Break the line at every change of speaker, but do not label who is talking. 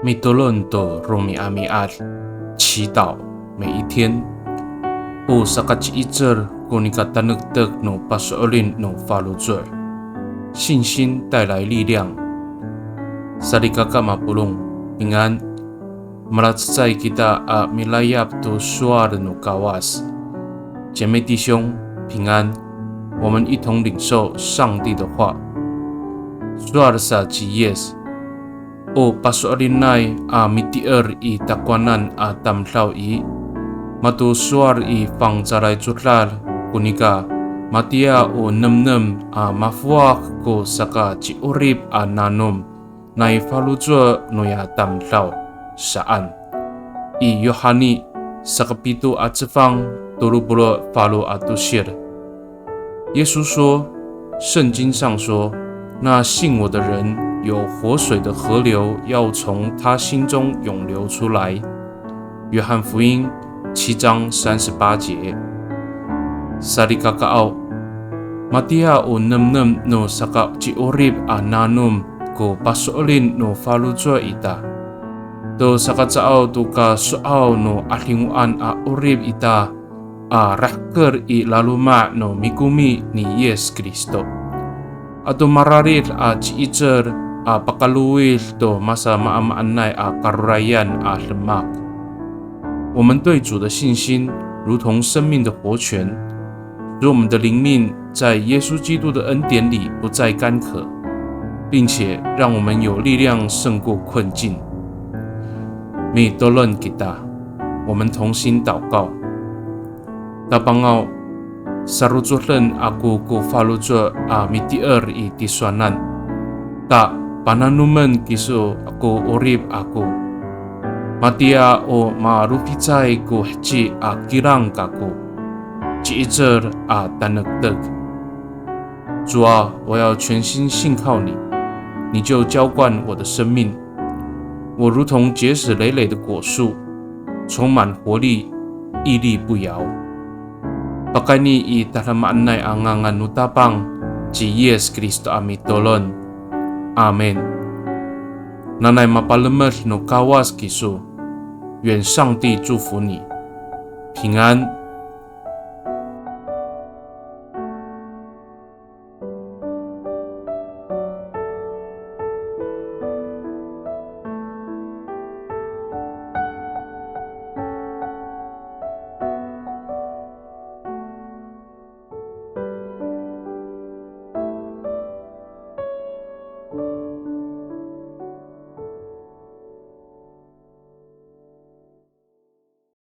米多伦多罗米阿米阿，祈祷每一天。不萨卡吉伊泽古尼卡丹勒德努巴索尔林努法鲁泽，信心带来力量。萨利卡卡马布隆平安。Meratsai kita milayap tu suar nu kawas， 姐妹弟兄平安，我们一同领受上帝的话。Suar sa jiyes o pasorinai mitier i takwanan tamlaw i matu suar i pangzaray jutlal kunika matia o nemnem mafuak ko saka jiurib nanom nai falujo noya tamlaw saan i Yohani sakapitu atsefang turubulo falu atusir。耶稣说，圣经上说，那信我的人有活水的河流要从他心中涌流出来。约翰福音7章38节。Sarikakao Matia o nemnem no saka jiorib nanum ko pasolin no falujua ita do sakacao do ka soao no alinguan orib ita rahker i laluma no mikumi ni Yes Kristo atau mararir ciicer pakaluil do masa maamanai karurayan lemak。我们对主的信心如同生命的活泉，使我们的灵命在耶稣基督的恩典里不再干渴，并且让我们有力量胜过困境。米多伦吉达，我们同心祷告。大邦奥Sarujulan aku ko falujo mitier i tiswanan ta pananumen kiso ako orib ako matia o marupicai ko hci kirang kako jiizer tanekdeg。主啊，我要全心信靠你，你就浇灌我的生命，我如同结实累累的果树，充满活力，屹立不摇。Pakani i talamaan angangan utapang ci Yes Kristo amitolon. Amen。nanay mapalamer no kawas kisu， 愿上帝祝福你，平安。